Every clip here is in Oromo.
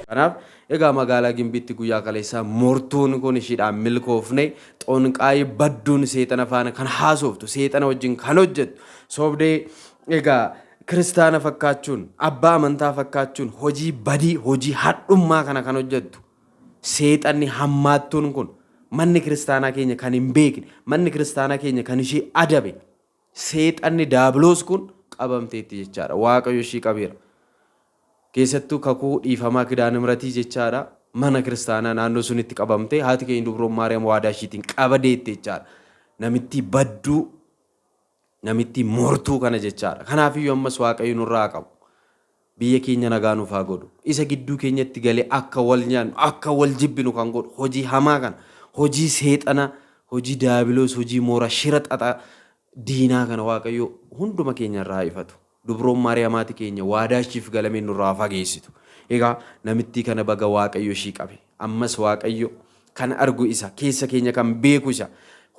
Kanaaf egaa magaalaa Gimbiitti guyyaa kaleessaa mortuun kun ishiidhaan milkoofne xonqaayii badduun seexana faana kan haasoftu seexana wajjin kan hojjettu soobdee egaa kiristaana fakkaachuun abbaa amantaa fakkaachuun hojii badii hojii hadhummaa kana kan hojjettu seexanni hammaattuun kun manni kiristaanaa keenya kan hin beekne manni kiristaanaa keenya kan ishee adabe seexanni daabiloos kun qabamteetti jechaadha waaqayyo ishii qabeera. Keessattuu kakuu dhiifamaa kidaana miratii jechaadha mana kiristaanaa naannoo sunitti qabamtee haati keenya Dubroon Maariyaam waadaa ishiitiin qabadeetti jechaadha namitti badduu namitti mortuu kana jechaadha. Kanaafiyyuu ammas waaqayyo nurraa qabu biyya keenya nagaa nuuf haa godhu isa gidduu keenyatti galee akka wal nyaannu akka wal jibbinu kan godhu hojii hamaa kana hojii seexana hojii daabiloos hojii moora shira xaxa diinaa kana waaqayyo hunduma keenya irraa ifatu. Dubroon Maariyaamaati keenya waadaa ishiif galameen nurraa fageessitu. Egaa namitti kana baga waaqayyo ishii qabe. Ammas waaqayyo kan argu isa keessa keenya kan beeku isa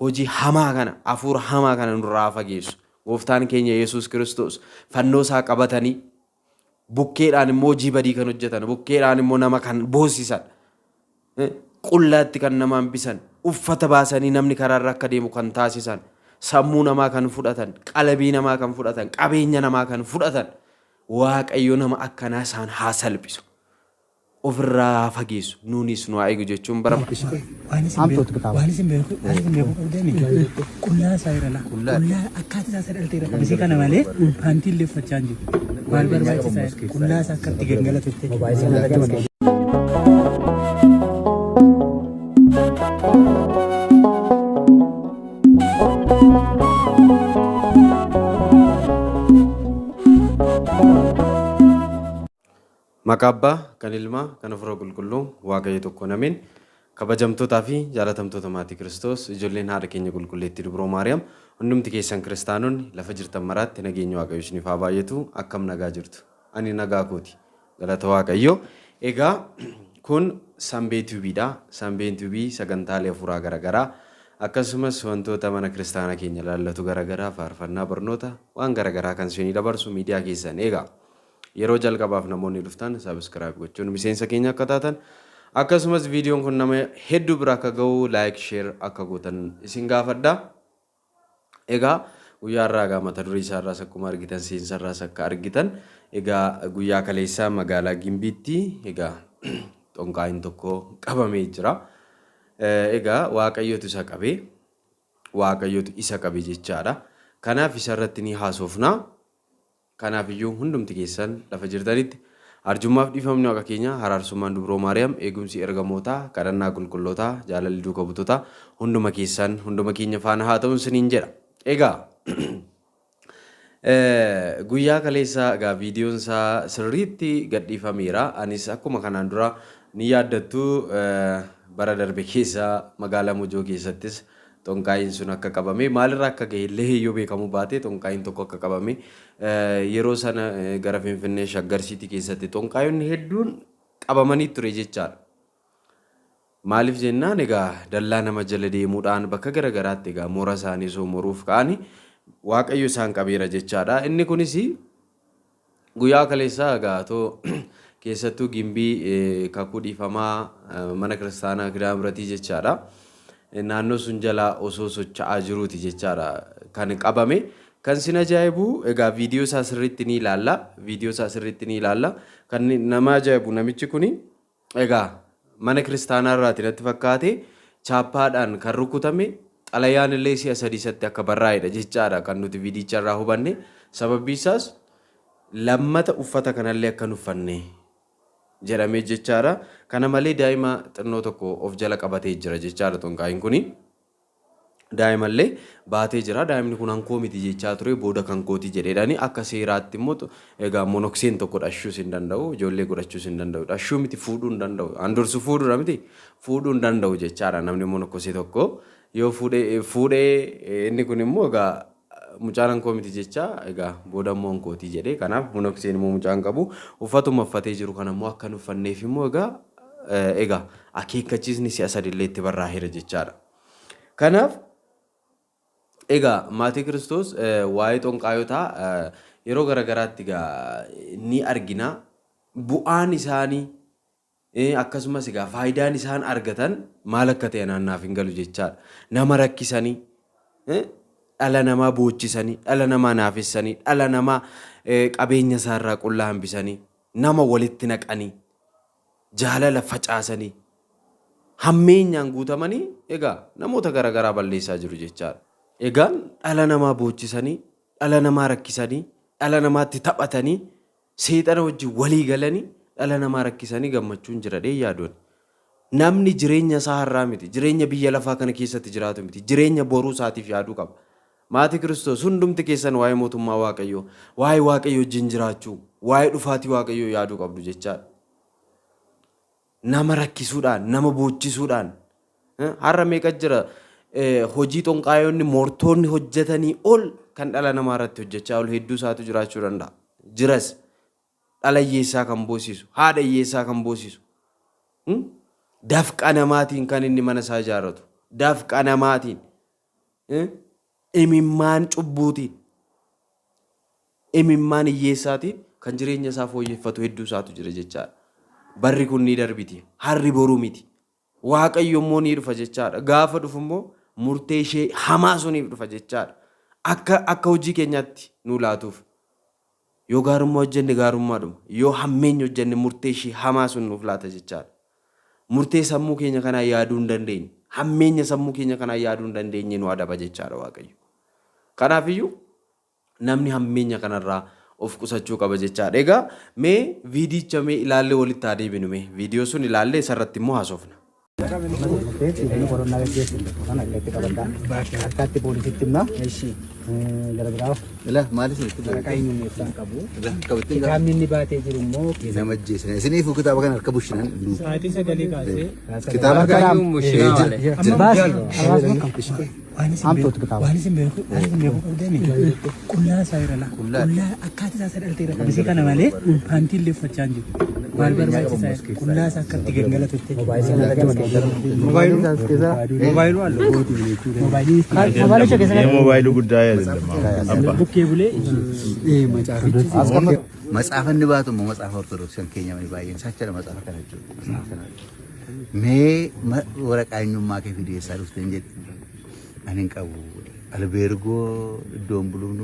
hojii hamaa kana hafuura hamaa kana nurraa fageessu. Gooftaan keenya Yesuus Kiristoos fannoo isaa qabatanii bukkeedhaan immoo hojii badii kan hojjetan bukkeedhaan immoo nama kan boosisan qullaatti kan nama hambisan uffata baasanii namni karaarra akka deemu kan taasisan. Sammuu namaa kan fudhatan, qalabii namaa kan fudhatan, qabeenya namaa kan fudhatan waaqayyo nama akkanaa isaan haa salphisu. Ofirraa fageessu nuunis nu haa eegu jechuun barbaachisa. Waan isin beeku qabdanii qullaa isaa irra qullaa akkaataa isaa sadalteera qabisee kana malee paantii illee uffachaa hin jiru. Maal barbaachisaa qullaa isaa akkatti gangalatutti. Maqabbaa kan ilmaa kan ofirra qulqulluu waaqayyo tokko nameen kabajamtootaa fi jaalatamtoota maatii Kiristoos ijoolleen haadha keenya qulqulleetti Dubroo Maariyaam hundumti keessan kiristaanonni lafa jirtan maraatti nageenya waaqayyo isiniif haa baay'atu akkam nagaa jirtu ani nagaa kooti galata waaqayyo. Egaa kun Sanbee Tuubiidha. Sanbeen Tuubii sagantaalee hafuuraa garaagaraa akkasumas wantoota mana kiristaanaa keenya ilaallatu garaagaraa faarfannaa barnoota waan garaagaraa kan isinii dabarsu miidiyaa keessan egaa yeroo jalqabaaf namoonni dhuftan subscribe gochuun miseensa keenya akka taatan akkasumas viidiyoon kun nama hedduu bira akka ga'u like share akka gootan isin gaafadha. Egaa guyyaa irraa mata duree isaa irraas akkuma argitan seensa irraas akka argitan egaa guyyaa kaleessaa magaalaa Gimbiitti egaa xonqaayin tokko qabamee jira. Egaa waaqayyotu isa qabe jechaadha. Kanaaf isa irratti ni haasofna. Kanaaf iyyuu hundumti keessan lafa jirtanitti arjummaaf dhiifamni waaqa keenya araarsummaan Dubroo Maariyaam eegumsi ergamootaa kadhannaa qulqullootaa jaalalli duuka butoota hunduma keessan hunduma keenya faana haa ta'uun siniin jedha. Egaa guyyaa kaleessaa egaa viidiyoon isaa sirriitti gadhiifameera. Anis akkuma kanaan dura ni yaaddattu bara darbe keessa magaalaa Mojoo keessattis xonqaayin sun akka qabame maalirraa akka gahe illee yoo beekamu baate xonqaayin tokko akka qabame yeroo sana gara Finfinnee Shaggar City keessatti xonqaayonni hedduun qabamanii ture jechaadha. Maaliif jennaan egaa dallaa nama jala deemuudhaan bakka garagaraatti egaa moora isaanii soomoruuf ka'anii waaqayyo isaan qabeera jechaadha. Inni kunis guyyaa kaleessaa egaa keessattuu Gimbii kakuu dhiifamaa mana kiristaanaa kidaana miratii jechaadha. Naannoo sun jala osoo socho'aa jiruuti jechaadha kan qabame. Kan sin ajaa'ibu egaa viidiyoo isaa sirriitti ni ilaalla. Kan nama ajaa'ibu namichi kuni egaa mana kiristaanaa irraati natti fakkaate chaappaadhaan kan rukutame xalayaan illee si'a sadiisatti akka barraa'edha jechaadha kan nuti viidicha irraa hubanne. Sababni isaas lammata uffata kanallee akka uffanne jedhamee jechaadha. Kana malee daa'ima xinnoo tokko of jala qabatee jira jechaadha xonqaayin kuni. Daa'imallee baatee jira. Daa'imni kun hankoo miti jechaa ture booda kan kooti jedheedhaani akka seeraatti immoo egaa monokseen tokko dhashuus hin danda'u ijoollee godhachuus hin danda'u dhashuu miti fuudhuu hin danda'u handursu fuudhuudha miti fuudhuu hin danda'u jechaadha namni monoksee tokko yoo fuudhee inni kun immoo egaa mucaan koo miti jecha egaa booda immoo kootii jedhee kanaaf monokseen immoo mucaan qabu uffatuma uffatee jiru kana immoo akka hin uffanneef immoo egaa akeekkachiisni si'a sadillee itti barraa'eera jechaadha. Kanaaf egaa maatii Kiristoos waa'ee xonqaayotaa yeroo garagaraatti egaa ni argina. Bu'aan isaanii akkasumas egaa faayidaan isaan argatan maal akka ta'e naannaaf hin galu jechaadha. Nama rakkisanii dhala namaa boochisanii dhala namaa naafessanii dhala namaa qabeenya isaarraa qullaa hambisanii nama walitti naqanii jaalala facaasanii hammeenyaan guutamanii egaa namoota garagaraa balleessaa jiru jechaadha. Egaan dhala namaa boochisanii dhala namaa rakkisanii dhala namaatti taphatanii seexana wajjin walii galanii dhala namaa rakkisanii gammachuun jira dhee yaaduun. Namni jireenya isaa har'aa miti jireenya biyya lafaa kana keessatti jiraatu miti jireenya boruu isaatiif yaaduu qaba. Maatii Kiristoos hundumti keessan waa'ee mootummaa Waaqayyoo waa'ee Waaqayyoo wajjin jiraachuu waa'ee dhufaatii Waaqayyoo yaaduu qabdu jechaadha. Nama rakkisuudhaan nama boojjisuudhaan har'a meeqa jira hojii xonqaayonni mortoonni hojjetanii ol kan dhala namaa irratti hojjechaa ol hedduu isaatu jiraachuu danda'a. Jiras dhala hiyyeessaa kan boosisu haadha hiyyeessaa kan boosisu dafqa namaatiin kan inni mana isaa ijaarratu dafqa namaatiin imimmaan cubbuutiin imimmaan hiyyeessaatiin kan jireenya isaa fooyyeffatu hedduu isaatu jira jechaadha. Barri kun ni darbiti harri boruu miti Waaqayyo immoo ni dhufa jechaadha. Gaafa dhufu immoo murtee ishee hamaa suniif dhufa jechaadha. Akka hojii keenyaatti nu laatuuf yoo gaarummaa hojjenne gaarummaadhuma yoo hammeenya hojjenne murtee ishee hamaa sun nuuf laata jechaadha. Murtee sammuu keenya kanaa yaaduu hin dandeenye hammeenya sammuu keenya kanaa yaaduu hin dandeenye nu adaba jechaadha Waaqayyo. Kanaafiyyuu namni hammeenya kanarraa of qusachuu qaba jechaadha. Egaa mee viidicha mee ilaallee walitti haa deebinu mee viidiyoo sun ilaallee isarratti immoo haasofna. Akkatti poolisitti himna. Garagaraaf. Maalis kitaabni inni baatee jiru immoo nama ajjeessan. Isiniif kitaaba kana harka bushinan. sa'aatii sagalee kaasee Kitaaba waan isin beeku qabdanii qullaa isaa irra qullaa akkaataa isaa sadaltee irra qabisee kana malee paantii illee uffachaa hin jiru. Maal barbaachisaa qullaa isaa akkatti gangalatutti. Mobaayiluu guddaa yaadadama. Bukkee bulee Macaafa inni baatu immoo macaafa ortodoksii keenya baay'een saachadha macaafa kana jechuudha. Mee waraqaa eenyummaa kee fideessaa dhufteen jedhe ani hin qabu. Albeergoo iddoon buluun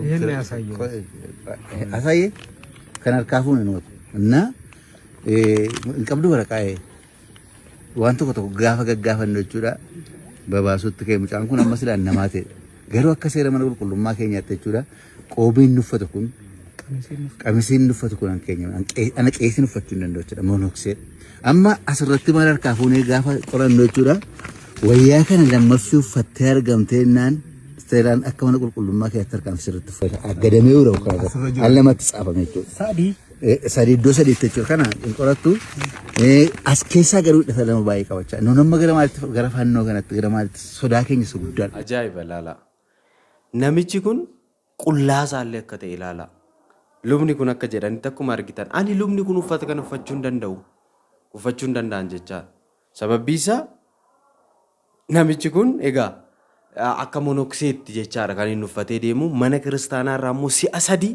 asaayyee kan harkaa fuune nootu. Innaa hin qabdu waraqaa waan tokko gaafa gaggaafannu jechuudha. Babaasutti kee mucaan kun amma silaan namaa ta'e. Garuu akka seera mana qulqullummaa keenyaatti jechuudha. Qoobiin nuffatu kun qamisiin nuffatu kun keenya ana qeesiin uffachuu hin danda'u jechuudha. Monoksee. Amma asirratti maal harkaa fuunee gaafa qorannu jechuudha. Wayyaa kana lammaffii uffattee argamtee naan seeraan akka mana qulqullummaa keessatti harkaan sirriitti uffata. Aggadamee yeroo kana al lamatti caafame jechuudha. Sadii iddoo sadiitti jechuudha. Kana hin qorattu as keessaa garuu hidhata lama baay'ee qabachaa. Nuun amma gara maalitti gara fannoo kanatti gara maalitti sodaa keenya isa guddaadha. Ajaa'iba ilaala. Namichi kun qullaa isaallee akka ta'e ilaala. Lubni kun akka jedhanitti akkuma argitan ani lubni kun uffata kana uffachuu hin danda'u. Uffachuu hin danda'an jecha. Sababbi isaa namichi kun egaa akka monokseetti jechaadha kan inni uffatee deemu mana kiristaanaa irraa immoo si'a sadii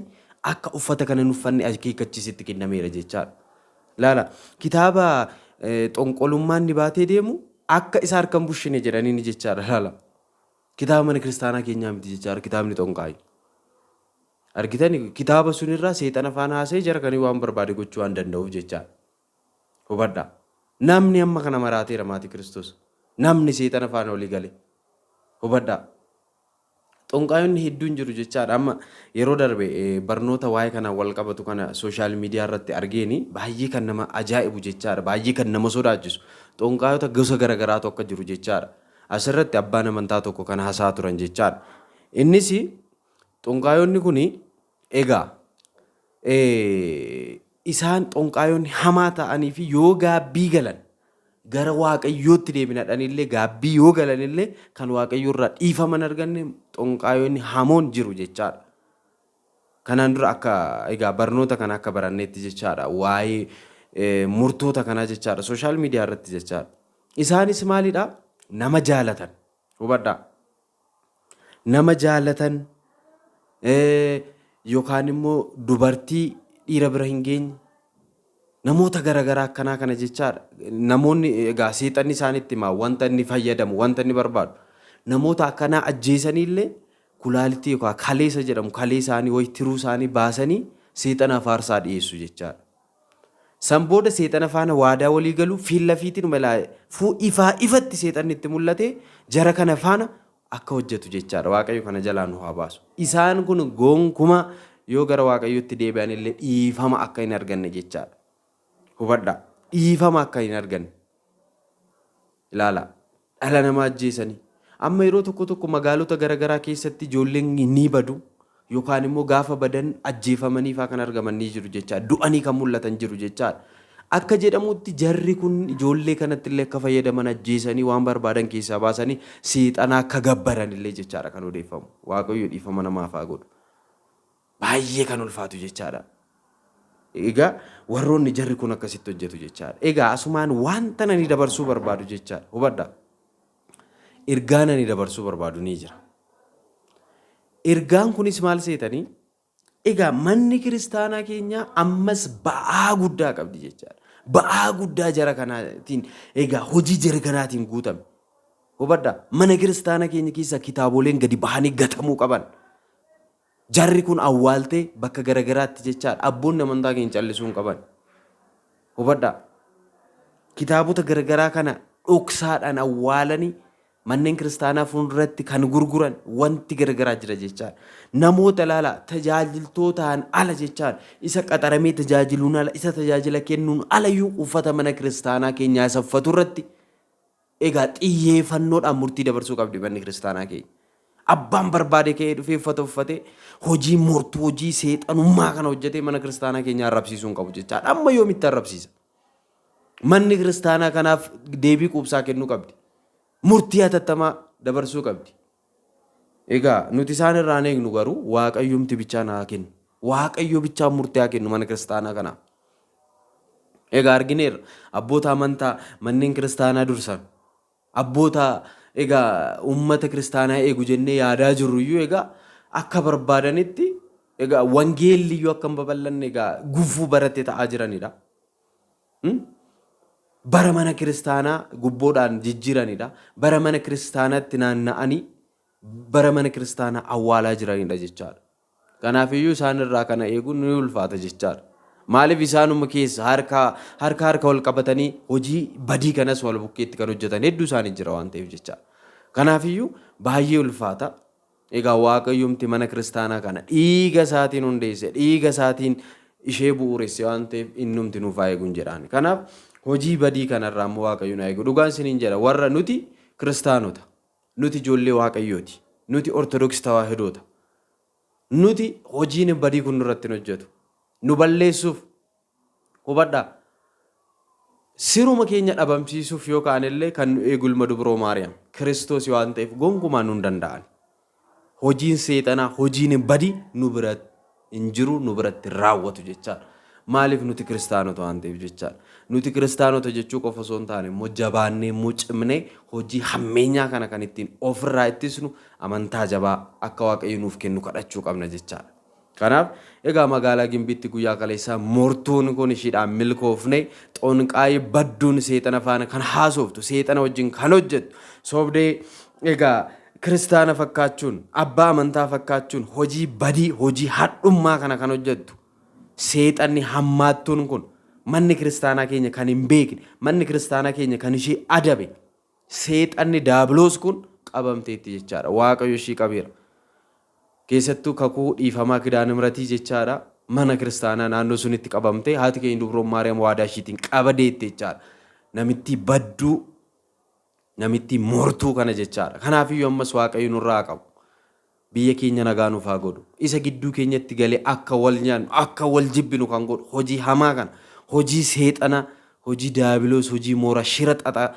akka uffata kana hin uffanne akeekkachiisitti kennameera jechaadha. Laala kitaaba xonqolummaan ni baatee deemu akka isa harka hin bushine jedhanii jechaadha. Laala kitaaba mana kiristaanaa keenyaa miti jechaadha kitaabni xonqaayi. Argitani kitaaba sunirraa seexana afaan haasee jara kanii waan barbaade gochuu waan danda'uuf jechaadha. Hubadhaa. Namni amma kana maraateera maatii Kiristoos. Namni seexana afaan olii gale. Hubadhaa. Xonqaayonni hedduun jiru jechaadha. Amma yeroo darbe barnoota waa'ee kana wal qabatu kana sooshaal miidiyaa irratti argeeni baay'ee kan nama ajaa'ibu jechaadha. Baay'ee kan nama sodaachisu. Xonqaayota gosa garagaraatu akka jiru jechaadha. Asirratti abbaan amantaa tokko kan haasaa turan jechaadha. Innis xonqaayonni kuni egaa isaan xonqaayonni hamaa ta'anii fi yoo gaabbii galan gara waaqayyootti deebinadhanillee gaabbii yoo galanillee kan waaqayyoo irraa dhiifaman arganne xonqaayoonni hamoon jiru jechaadha. Kanaan dura akka egaa barnoota kana akka baranneetti jechaadha waa'ee murtoota kanaa jechaadha sooshaal miidiyaa irratti jechaadha. Isaanis maalidha? Nama jaalatan hubadhaa. Nama jaalatan yookaan immoo dubartii dhiira bira hin geenye namoota garaagaraa akkanaa kana jechaadha. Namoonni egaa seexanni isaanitti himaa wanta inni fayyadamu wanta inni barbaadu namoota akkanaa ajjeesanillee kulaalitti yookaan kaleessa jedhamu kalee isaanii wayi tiruu isaanii baasanii seexanaaf aarsaa dhiyeessu jechaadha. San booda seexana faana waadaa walii galu fiilla fiitiin malaa ifatti seexanni itti mul'ate jara kana faana akka hojjetu jechaadha. Waaqayyo kana jalaa nu haa baasu. Isaan kun gonkumaa yoo gara waaqayyootti deebi'anillee dhiifama akka hin arganne jechaadha. Hubadhaa dhiifama akka hin arganne ilaala dhala namaa ajjeesanii amma yeroo tokko magaalota garaagaraa keessatti ijoolleen ni badu yookaan immoo gaafa badan ajjeefamanii fa'aa kan argaman ni jiru jechaadha. Du'anii kan mul'atan jiru jechaadha. Akka jedhamutti jarri kun ijoollee kanatti illee akka fayyadaman ajjeesanii waan barbaadan keessaa baasanii seexana akka gabbaran illee jechaadha kan odeeffamu. Waaqayyo dhiifama namaaf haa godhu. Baay'ee kan ulfaatu jechaadha. Egaa warroonni jarri kun akkasitti hojjetu jechaadha. Egaa asumaan wanta nani dabarsuu barbaadu jechaadha. Hubadhaa. Ergaan nani dabarsuu barbaadu ni jira. Ergaan kunis maal seetanii? Egaa manni kiristaanaa keenya ammas ba'aa guddaa qabdi jechaadha. Ba'aa guddaa jara kanaatiin egaa hojii jara kanaatiin guutame. Hubadhaa. Mana kiristaanaa keenya keessa kitaaboleen gadi bahanii gatamuu qaban. Jarri kun awwaaltee bakka garaagaraatti jechaadha. Abboonni amantaa keenya callisuu hin qaban. Hubadhaa. Kitaabota garaagaraa kana dhoksaadhaan awwaalanii manneen kiristaanaa fuulduratti kan gurguran wanti garaagaraa jira jechaadha. Namoota ilaala tajaajiltootaan ala jechaadha. Isa qaxaramee tajaajiluun ala isa tajaajila kennuun alayyuu uffata mana kiristaanaa keenyaa saffatu irratti egaa xiyyeeffannoodhaan murtii dabarsuu qabdi manni kiristaanaa keenya. Abbaan barbaade ka'ee dhufee uffata uffatee hojii mortuu hojii seexanummaa kana hojjetee mana kiristaanaa keenyaa arrabsiisuu hin qabu jechaadha. Amma yoomitti arrabsiisa? Manni kiristaanaa kanaaf deebii quubsaa kennuu qabdi. Murtii hatattamaa dabarsuu qabdi. Egaa nuti isaan irraa eegnu garuu waaqayyoomti bichaan haa kennu. Waaqayyo bichaan murtii haa kennu mana kiristaanaa kanaaf. Egaa argineerra abboota amantaa manneen kiristaanaa dursan abboota egaa ummata kiristaanaa eegu jennee yaadaa jirruyyuu egaa akka barbaadanitti egaa wangeelliyyuu akka hin babal'anne egaa gufuu barate ta'aa jiranidha. Bara mana kiristaanaa gubboodhaan jijjiiranidha. Bara mana kiristaanaatti naanna'anii bara mana kiristaanaa awwaalaa jiranidha jechaadha. Kanaafiyyuu isaan irraa kana eeguun ni ulfaata jechaadha. Maaliif isaanuma keessa harka wal qabatanii hojii badii kanas wal bukkeetti kan hojjetan hedduu isaanii jira waan ta'eef jechaadha. Kanaafiyyuu baay'ee ulfaata. Egaa waaqayyoomti mana kiristaanaa kana dhiiga isaatiin hundeesse dhiiga isaatiin ishee bu'uuresse waan ta'eef innumti nuuf haa eeguun jedhaani. Kanaaf hojii badii kanarraa immoo waaqayyoon haa eegu. Dhugaan isiniin jedha warra nuti kiristaanota nuti ijoollee waaqayyooti nuti ortodoksii tawaahidoota nuti hojiin badii kun nurratti hojjetu. Nu balleessuuf hubadhaa siruma keenya dhabamsiisuuf yookaan illee kan nu eegu ilma dubroo Maariyaam Kiristoos waan ta'eef gonkumaa nu hin danda'an. Hojiin seexanaa hojiin badii nu biratti hin jiru nu biratti raawwatu jechaadha. Maaliif nuti kiristaanota waan ta'eef jechaadha. Nuti kiristaanota jechuu qofa osoo hin taane immoo jabaannee immoo cimnee hojii hammeenyaa kana kan ittiin ofirraa ittisnu amantaa jabaa akka waaqayyo nuuf kennu kadhachuu qabna jechaadha. Kanaaf egaa magaalaa Gimbiitti guyyaa kaleessaa mortuun kun ishiidhaan milkoofne xonqaayii badduun seexana faana kan haasoftu seexana wajjin kan hojjettu sobdee egaa kiristaana fakkaachuun abbaa amantaa fakkaachuun hojii badii hojii hadhummaa kana kan hojjettu seexanni hammaattuun kun manni kiristaanaa keenya kan hin beekne manni kiristaanaa keenya kan ishee adabe seexanni daabiloos kun qabamteetti jechaadha. Waaqayyo ishii qabeera. Keessattuu kakuu dhiifamaa kidaana miratii jechaadha. Mana kiristaanaa naannoo sunitti qabamte haati keenya dubroon Maariyaam waadaa ishiitiin qabadeette jechaadha. Namitti badduu namitti mortuu kana jechaadha. Kanaafiyyuu ammas waaqayyo nurraa qabu. Biyya keenya nagaa nuuf haa godhu. Isa gidduu keenyatti galee akka wal nyaannu akka wal jibbinu kan godhu hojii hamaa kana hojii seexana hojii daabiloos, hojii moora shira xaxaa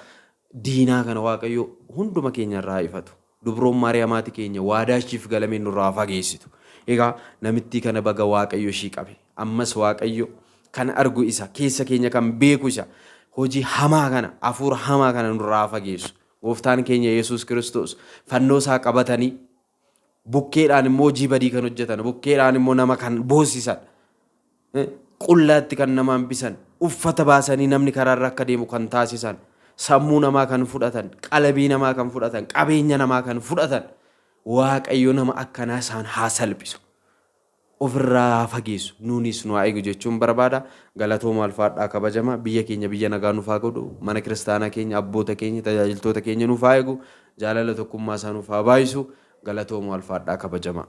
diinaa kana Waaqayyo hunduma keenya irraa ifatu. Dubroon Maariyaamaati keenya waadaashiif galameen nurraa fageessitu. Egaa namittii kana baga Waaqayyo ishii qabe. Ammas Waaqayyo kan argu isa, keessa keenya kan beeku isa, hojii hamaa kana, hafuura hamaa kana nurraa fageessu. Gooftaan keenya Yesuus Kiristoos fannoo isaa qabatanii bukkeedhaan immoo hojii badii kan hojjetan, bukkeedhaan immoo nama kan boosisan, qullaatti kan nama hambisan, uffata baasanii namni karaarra akka deemu kan taasisan, sammuu namaa kan fudhatan, qalbii namaa kan fudhatan, qabeenya namaa kan fudhatan, Waaqayyo nama akkanaa isaan haa salphisu. Ofirraa fageessu. Nuunis nu haa eegu jechuun barbaada. Galatooma ulfaadhaa kabajama. Biyya keenya biyya nagaa nuuf haa godhu. Mana kiristaanaa keenya, abboota keenya, tajaajiltoota keenya nuuf haa eegu. Jaalala tokkummaa isaa nuuf haa baay'isu. Galatooma ulfaadhaa kabajama.